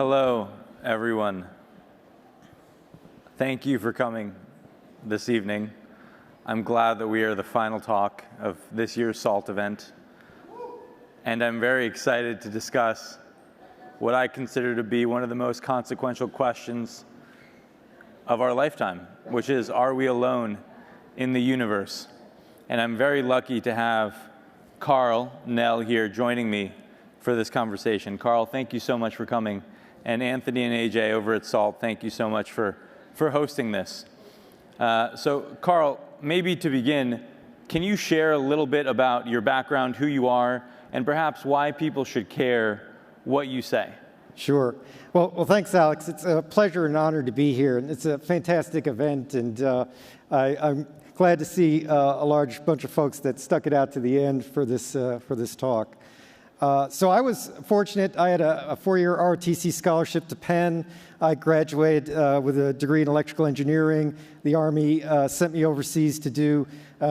Hello, everyone. Thank you for coming this evening. I'm glad that we are the final talk of this year's SALT event. And I'm very excited to discuss what I consider to be one of the most consequential questions of our lifetime, which is, are we alone in the universe? And I'm very lucky to have Karl Nell here joining me for this conversation. Karl, thank you so much for coming. And Anthony and AJ over at SALT, thank you so much for hosting this. So Karl, maybe to begin, can you share a little bit about your background, who you are, and perhaps why people should care what you say? Sure. Well, thanks, Alex. It's a pleasure and honor to be here, and it's a fantastic event, and I'm glad to see a large bunch of folks that stuck it out to the end for this talk. So I was fortunate. I had a four-year ROTC scholarship to Penn. I graduated with a degree in electrical engineering. The Army sent me overseas to do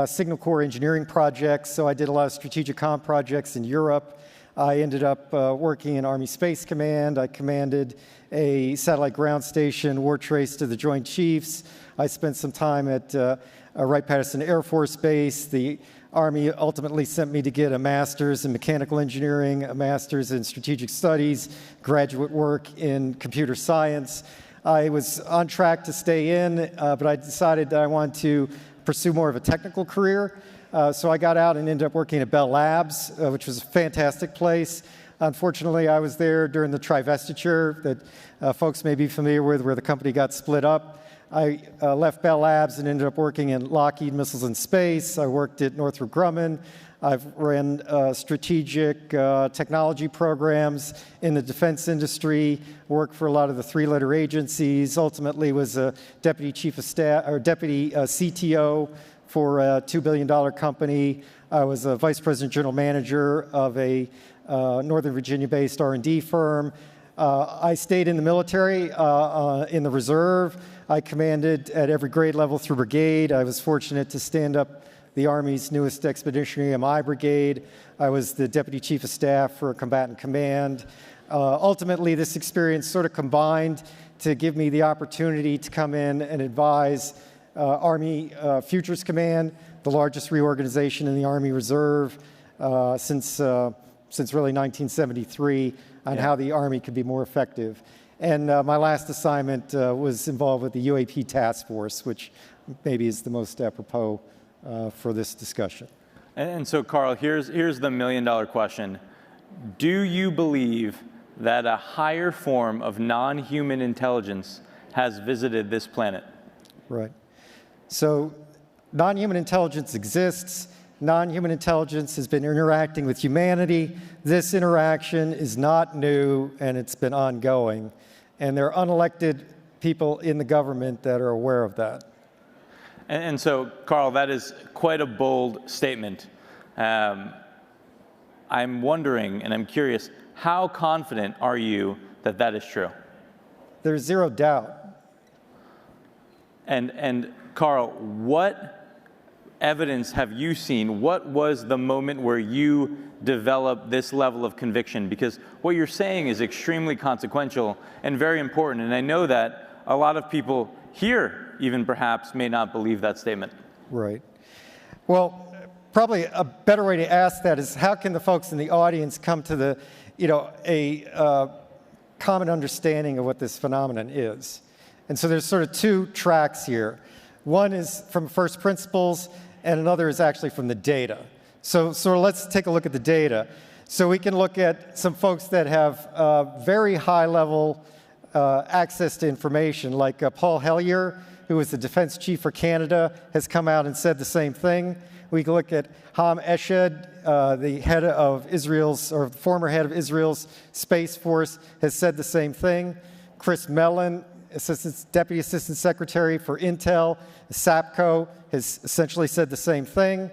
Signal Corps engineering projects, so I did a lot of strategic comm projects in Europe. I ended up working in Army Space Command. I commanded a satellite ground station, war trace to the Joint Chiefs. I spent some time at Wright-Patterson Air Force Base. The Army ultimately sent me to get a master's in mechanical engineering, a master's in strategic studies, graduate work in computer science. I was on track to stay in, but I decided that I wanted to pursue more of a technical career. So I got out and ended up working at Bell Labs, which was a fantastic place. Unfortunately, I was there during the trivestiture that folks may be familiar with, where the company got split up. I left Bell Labs and ended up working in Lockheed Missiles and Space. I worked at Northrop Grumman. I've ran strategic technology programs in the defense industry, worked for a lot of the three-letter agencies, ultimately was a deputy chief of staff, or deputy CTO for a $2 billion company. I was a vice president general manager of a Northern Virginia-based R&D firm. I stayed in the military, in the reserve. I commanded at every grade level through brigade. I was fortunate to stand up the Army's newest expeditionary MI brigade. I was the deputy chief of staff for a combatant command. Ultimately, this experience sort of combined to give me the opportunity to come in and advise Army Futures Command, the largest reorganization in the Army Reserve since really 1973, on how the Army could be more effective. And my last assignment was involved with the UAP task force, which maybe is the most apropos for this discussion. And so, Karl, here's the million-dollar question. Do you believe that a higher form of non-human intelligence has visited this planet? Right. So non-human intelligence exists. Non-human intelligence has been interacting with humanity. This interaction is not new, and it's been ongoing. And there are unelected people in the government that are aware of that. And so, Karl, that is quite a bold statement. I'm wondering, and I'm curious, how confident are you that that is true? There's zero doubt. And Karl, what evidence have you seen? What was the moment where you developed this level of conviction? Because what you're saying is extremely consequential and very important. And I know that a lot of people here, even perhaps, may not believe that statement. Right. Well, probably a better way to ask that is, how can the folks in the audience come to a common understanding of what this phenomenon is? And so there's sort of two tracks here. One is from first principles, and another is actually from the data. So let's take a look at the data. So we can look at some folks that have very high level access to information, like Paul Hellyer, who was the defense chief for Canada, has come out and said the same thing. We can look at Ham Eshed, the head of Israel's, or former head of Israel's Space Force, has said the same thing. Chris Mellon, Deputy Assistant Secretary for Intel, SAPCO, has essentially said the same thing.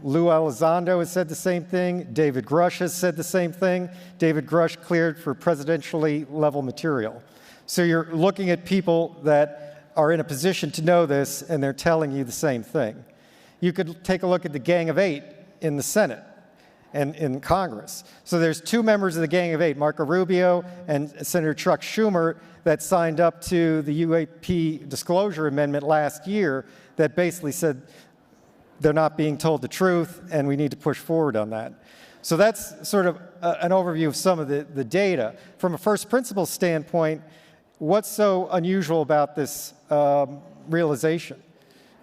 Lou Elizondo has said the same thing. David Grush has said the same thing. David Grush cleared for presidentially level material. So you're looking at people that are in a position to know this, and they're telling you the same thing. You could take a look at the Gang of Eight in the Senate. and in Congress. So there's 2 members of the Gang of 8, Marco Rubio and Senator Chuck Schumer, that signed up to the UAP disclosure amendment last year that basically said they're not being told the truth and we need to push forward on that. So that's sort of an overview of some of the data. From a first principles standpoint, what's so unusual about this realization?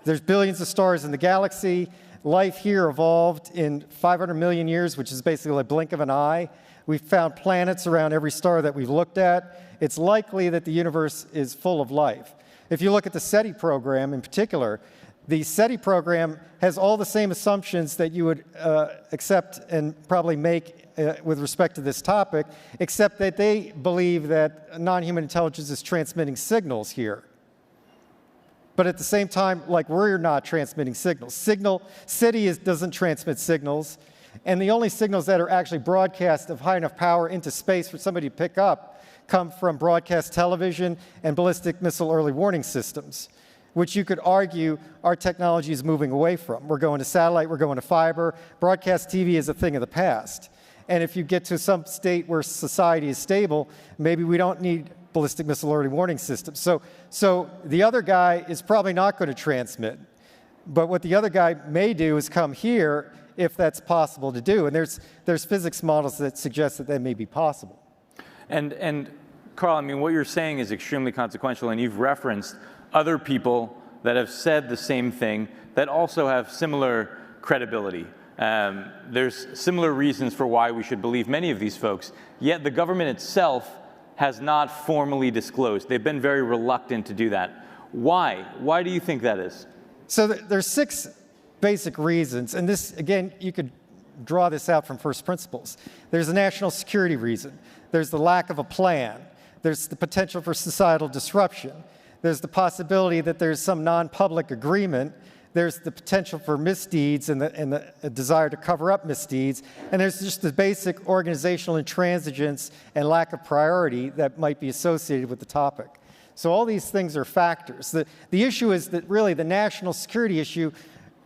There's billions of stars in the galaxy. Life here evolved in 500 million years, which is basically a blink of an eye. We've found planets around every star that we've looked at. It's likely that the universe is full of life. If you look at the SETI program in particular, the SETI program has all the same assumptions that you would accept and probably make with respect to this topic, except that they believe that non-human intelligence is transmitting signals here. But at the same time, like, we're not transmitting signals. SETI doesn't transmit signals, and the only signals that are actually broadcast of high enough power into space for somebody to pick up come from broadcast television and ballistic missile early warning systems, which you could argue our technology is moving away from. We're going to satellite, we're going to fiber. Broadcast TV is a thing of the past. And if you get to some state where society is stable, maybe we don't need ballistic missile early warning systems. So the other guy is probably not going to transmit. But what the other guy may do is come here if that's possible to do. And there's physics models that suggest that may be possible. And Karl, I mean, what you're saying is extremely consequential, and you've referenced other people that have said the same thing that also have similar credibility. There's similar reasons for why we should believe many of these folks, yet the government itself has not formally disclosed. They've been very reluctant to do that. Why? Why do you think that is? So there's 6 basic reasons, and this, again, you could draw this out from first principles. There's a national security reason. There's the lack of a plan. There's the potential for societal disruption. There's the possibility that there's some non-public agreement. There's the potential for misdeeds and the desire to cover up misdeeds. And there's just the basic organizational intransigence and lack of priority that might be associated with the topic. So all these things are factors. The issue is that really the national security issue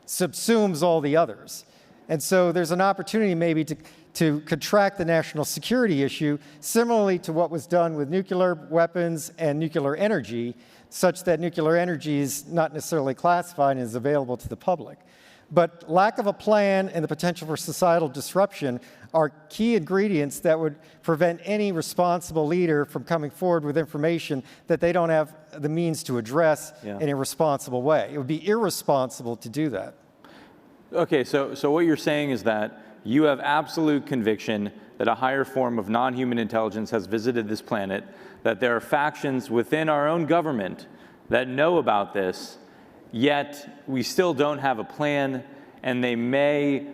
subsumes all the others. And so there's an opportunity maybe to contract the national security issue similarly to what was done with nuclear weapons and nuclear energy, such that nuclear energy is not necessarily classified and is available to the public. But lack of a plan and the potential for societal disruption are key ingredients that would prevent any responsible leader from coming forward with information that they don't have the means to address in a responsible way. It would be irresponsible to do that. Okay, so what you're saying is that you have absolute conviction that a higher form of non-human intelligence has visited this planet, that there are factions within our own government that know about this, yet we still don't have a plan, and they may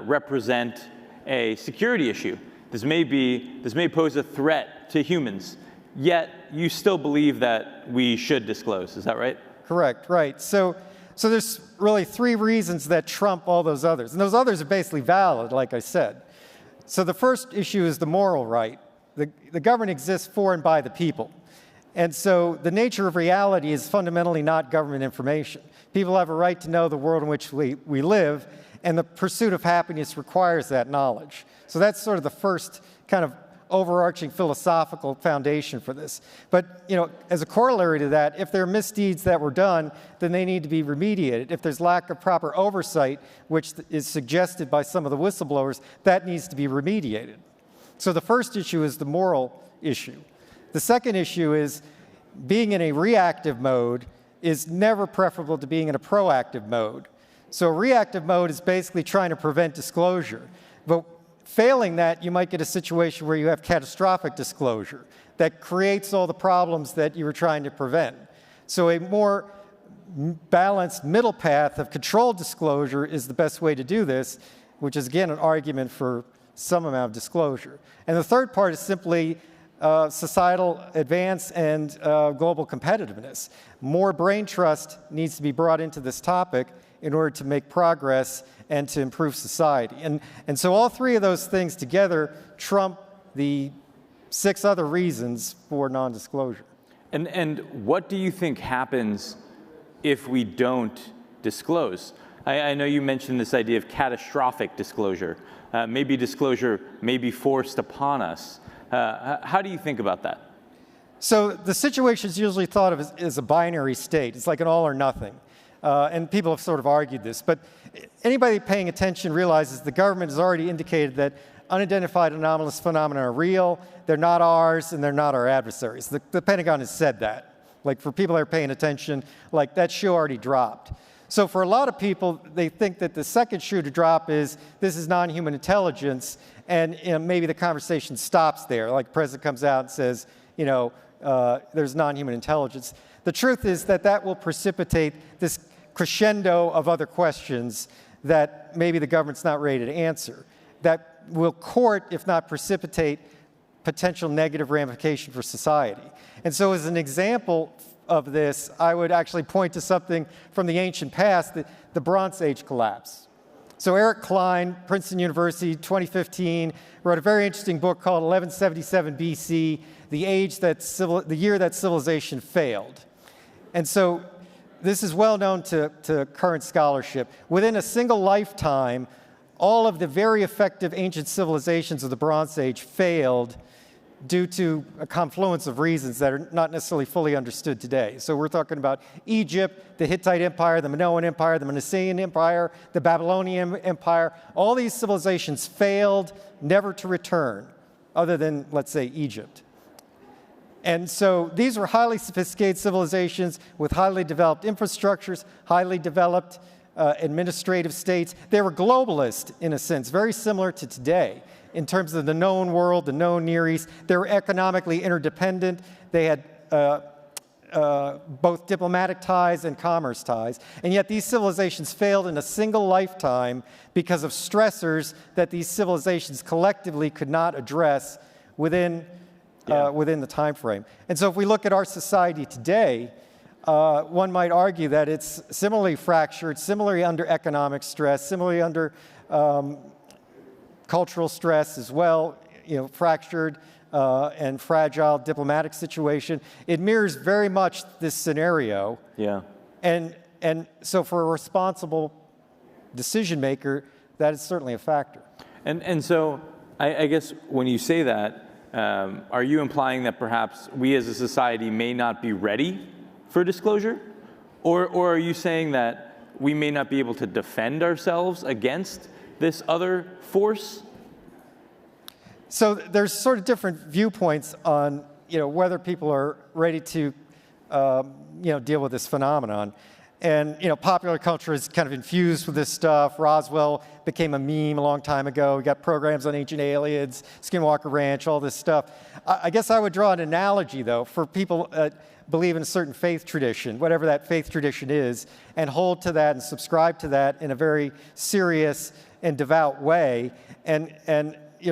represent a security issue. This may pose a threat to humans, yet you still believe that we should disclose. Is that right? Correct, right. So there's really 3 reasons that trump all those others. And those others are basically valid, like I said. So the first issue is the moral right. The government exists for and by the people. And so the nature of reality is fundamentally not government information. People have a right to know the world in which we live, and the pursuit of happiness requires that knowledge. So that's sort of the first kind of overarching philosophical foundation for this. But, you know, as a corollary to that, if there are misdeeds that were done, then they need to be remediated. If there's lack of proper oversight, which is suggested by some of the whistleblowers, that needs to be remediated. So the first issue is the moral issue. The second issue is being in a reactive mode is never preferable to being in a proactive mode. So reactive mode is basically trying to prevent disclosure. But failing that, you might get a situation where you have catastrophic disclosure that creates all the problems that you were trying to prevent. So a more balanced middle path of controlled disclosure is the best way to do this, which is, again, an argument for some amount of disclosure. And the third part is simply societal advance and global competitiveness. More brain trust needs to be brought into this topic in order to make progress and to improve society. And so all 3 of those things together trump the 6 other reasons for non-disclosure. And what do you think happens if we don't disclose? I know you mentioned this idea of catastrophic disclosure. Maybe disclosure may be forced upon us. How do you think about that? So the situation is usually thought of as a binary state. It's like an all or nothing. And people have sort of argued this. But anybody paying attention realizes the government has already indicated that unidentified anomalous phenomena are real, they're not ours, and they're not our adversaries. The Pentagon has said that. Like, for people that are paying attention, like, that shoe already dropped. So for a lot of people, they think that the second shoe to drop is, this is non-human intelligence, and maybe the conversation stops there. Like, the president comes out and says, there's non-human intelligence. The truth is that that will precipitate this crescendo of other questions that maybe the government's not ready to answer, that will court, if not precipitate, potential negative ramification for society. And so as an example of this, I would actually point to something from the ancient past, the Bronze Age collapse. So Eric Klein, Princeton University, 2015, wrote a very interesting book called 1177 BC, the year that civilization failed. And so this is well known to current scholarship. Within a single lifetime, all of the very effective ancient civilizations of the Bronze Age failed due to a confluence of reasons that are not necessarily fully understood today. So we're talking about Egypt, the Hittite Empire, the Minoan Empire, the Manasseh Empire, the Babylonian Empire. All these civilizations failed, never to return, other than, let's say, Egypt. And so these were highly sophisticated civilizations with highly developed infrastructures, highly developed administrative states. They were globalist, in a sense, very similar to today. In terms of the known world, the known Near East, they were economically interdependent. They had both diplomatic ties and commerce ties. And yet these civilizations failed in a single lifetime because of stressors that these civilizations collectively could not address within the time frame. And so if we look at our society today, one might argue that it's similarly fractured, similarly under economic stress, similarly under cultural stress as well, fractured and fragile diplomatic situation. It mirrors very much this scenario. Yeah. And so for a responsible decision maker, that is certainly a factor. And so I guess when you say that, are you implying that perhaps we as a society may not be ready for disclosure? Or are you saying that we may not be able to defend ourselves against this other force? So there's sort of different viewpoints on whether people are ready to deal with this phenomenon. And popular culture is kind of infused with this stuff. Roswell became a meme a long time ago. We got programs on ancient aliens, Skinwalker Ranch, all this stuff. I guess I would draw an analogy, though, for people that believe in a certain faith tradition, whatever that faith tradition is, and hold to that and subscribe to that in a very serious and devout way, and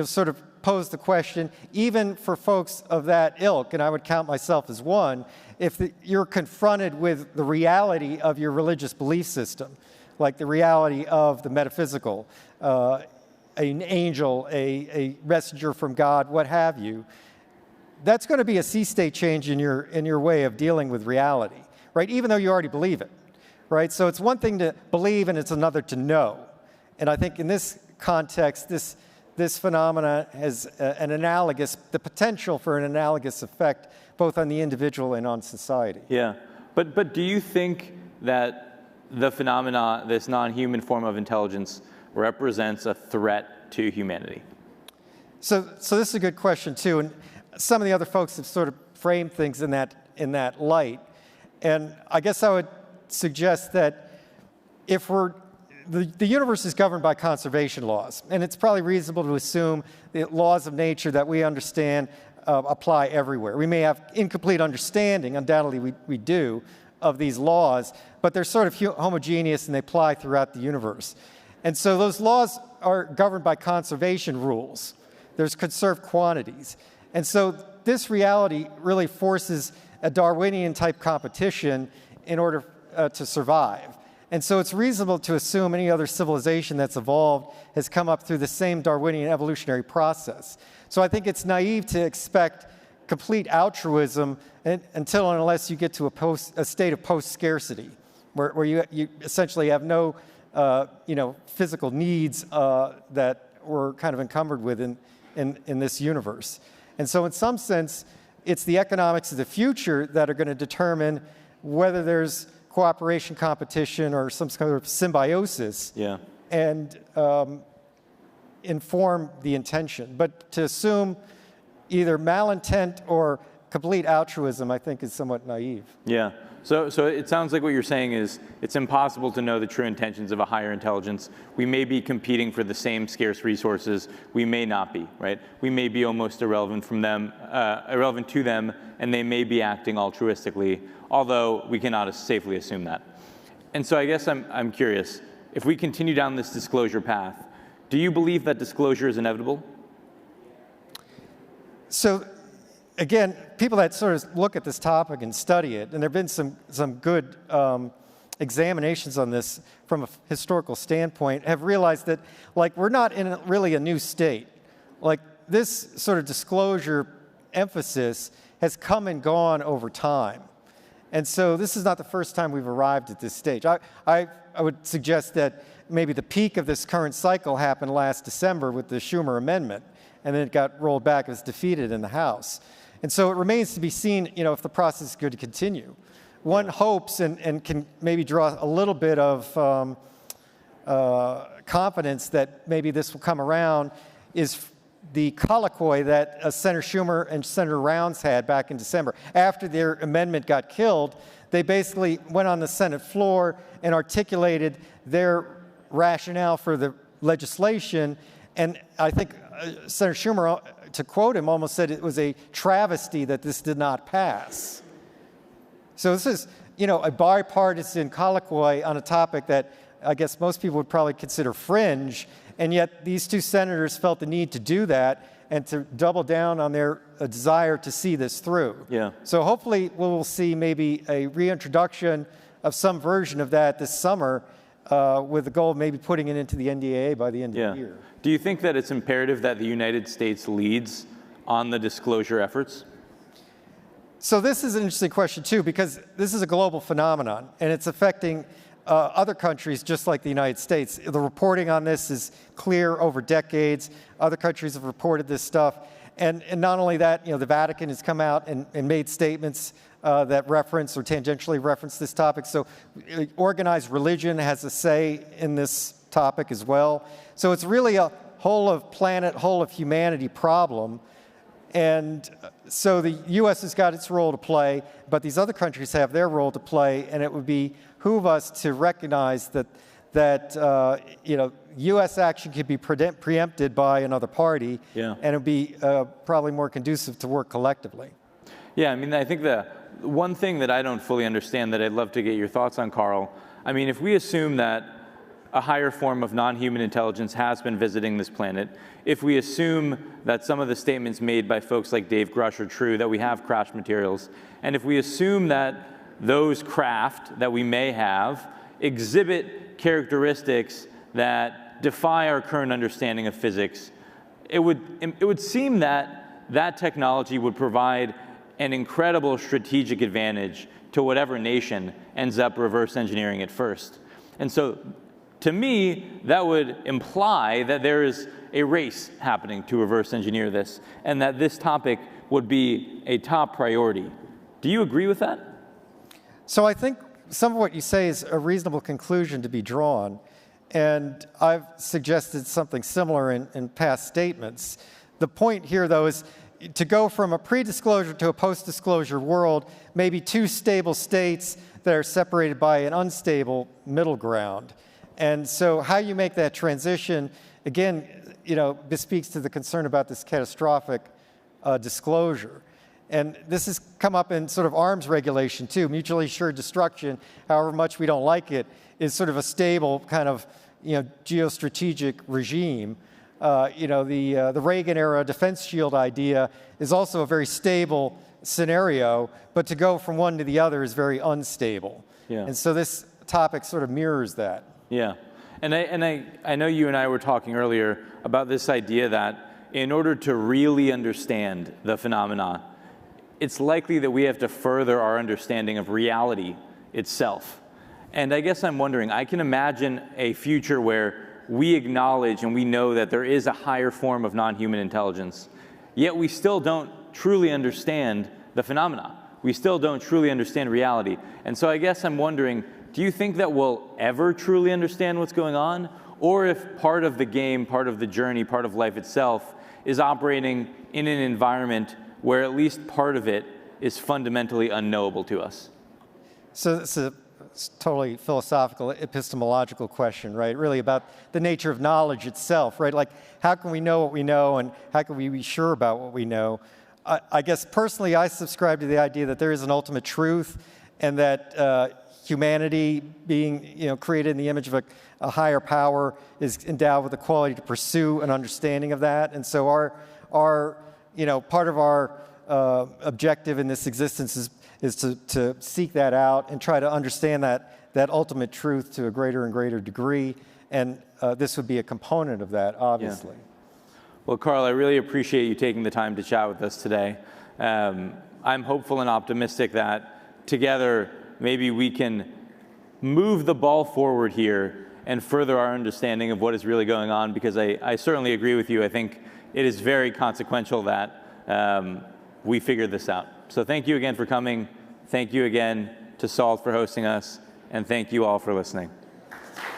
sort of pose the question, even for folks of that ilk, and I would count myself as one, if you're confronted with the reality of your religious belief system, like the reality of the metaphysical, an angel, a messenger from God, what have you, that's going to be a sea state change in your way of dealing with reality, right? Even though you already believe it, right? So it's one thing to believe and it's another to know. And I think in this context, this phenomena has the potential for an analogous effect both on the individual and on society. Yeah, but do you think that the phenomena, this non-human form of intelligence, represents a threat to humanity? So this is a good question too, and some of the other folks have sort of framed things in that light. And I guess I would suggest that if the universe is governed by conservation laws, and it's probably reasonable to assume the laws of nature that we understand apply everywhere. We may have incomplete understanding, undoubtedly we do, of these laws, but they're sort of homogeneous and they apply throughout the universe. And so those laws are governed by conservation rules. There's conserved quantities. And so this reality really forces a Darwinian-type competition in order to survive. And so it's reasonable to assume any other civilization that's evolved has come up through the same Darwinian evolutionary process. So I think it's naive to expect complete altruism until and unless you get to a state of post-scarcity, where you essentially have no physical needs that we're kind of encumbered with in this universe. And so in some sense, it's the economics of the future that are going to determine whether there's cooperation, competition, or some kind of symbiosis, and inform the intention. But to assume either malintent or complete altruism, I think, is somewhat naive. Yeah. So it sounds like what you're saying is it's impossible to know the true intentions of a higher intelligence. We may be competing for the same scarce resources. We may not be, right? We may be almost irrelevant to them, and they may be acting altruistically, although we cannot safely assume that. And so I guess I'm curious, if we continue down this disclosure path, do you believe that disclosure is inevitable? So again, people that sort of look at this topic and study it, and there have been some good examinations on this from a historical standpoint, have realized that, like, we're not in really a new state. Like, this sort of disclosure emphasis has come and gone over time. And so this is not the first time we've arrived at this stage. I would suggest that maybe the peak of this current cycle happened last December with the Schumer amendment, and then it got rolled back, it was defeated in the House. And so it remains to be seen, if the process is going to continue. One hopes and can maybe draw a little bit of confidence that maybe this will come around is the colloquy that Senator Schumer and Senator Rounds had back in December. After their amendment got killed, they basically went on the Senate floor and articulated their rationale for the legislation. And I think Senator Schumer, to quote him, almost said it was a travesty that this did not pass. So this is, a bipartisan colloquy on a topic that I guess most people would probably consider fringe, and yet these two senators felt the need to do that and to double down on their desire to see this through. Yeah. So hopefully we'll see maybe a reintroduction of some version of that this summer, with the goal of maybe putting it into the NDAA by the end of the year. Do you think that it's imperative that the United States leads on the disclosure efforts? So this is an interesting question, too, because this is a global phenomenon, and it's affecting other countries just like the United States. The reporting on this is clear over decades. Other countries have reported this stuff. And not only that, the Vatican has come out and made statements that reference or tangentially reference this topic. So organized religion has a say in this topic as well. So it's really a whole of planet, whole of humanity problem. And so the U.S. has got its role to play, but these other countries have their role to play, and it would behoove us to recognize that U.S. action could be preempted by another party, and it would be probably more conducive to work collectively. Yeah, I think the one thing that I don't fully understand that I'd love to get your thoughts on, Karl, if we assume that a higher form of non-human intelligence has been visiting this planet, if we assume that some of the statements made by folks like Dave Grush are true, that we have crash materials, and if we assume that those craft that we may have exhibit characteristics that defy our current understanding of physics, it would seem that that technology would provide an incredible strategic advantage to whatever nation ends up reverse engineering it first. And so, to me, that would imply that there is a race happening to reverse engineer this, and that this topic would be a top priority. Do you agree with that? So I think some of what you say is a reasonable conclusion to be drawn, and I've suggested something similar in past statements. The point here, though, is to go from a pre-disclosure to a post-disclosure world, maybe two stable states that are separated by an unstable middle ground. And so how you make that transition, again, bespeaks to the concern about this catastrophic disclosure. And this has come up in sort of arms regulation, too. Mutually assured destruction, however much we don't like it, is sort of a stable kind of geostrategic regime. The Reagan-era defense shield idea is also a very stable scenario, but to go from one to the other is very unstable. Yeah. And so this topic sort of mirrors that. Yeah, and I know you and I were talking earlier about this idea that in order to really understand the phenomena, it's likely that we have to further our understanding of reality itself. And I guess I'm wondering, I can imagine a future where we acknowledge and we know that there is a higher form of non-human intelligence, yet we still don't truly understand the phenomena. We still don't truly understand reality. And so I guess I'm wondering, do you think that we'll ever truly understand what's going on? Or if part of the game, part of the journey, part of life itself is operating in an environment where at least part of it is fundamentally unknowable to us? So it's a totally philosophical, epistemological question, right? Really about the nature of knowledge itself, right? Like, how can we know what we know, and how can we be sure about what we know? I guess personally, I subscribe to the idea that there is an ultimate truth, and that humanity, being created in the image of a higher power, is endowed with the quality to pursue an understanding of that. And so our part of our objective in this existence is to seek that out and try to understand that ultimate truth to a greater and greater degree. And this would be a component of that, obviously. Yeah. Well, Karl, I really appreciate you taking the time to chat with us today. I'm hopeful and optimistic that together maybe we can move the ball forward here and further our understanding of what is really going on, because I certainly agree with you. I think it is very consequential that we figure this out. So thank you again for coming. Thank you again to SALT for hosting us. And thank you all for listening.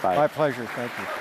Bye. My pleasure. Thank you.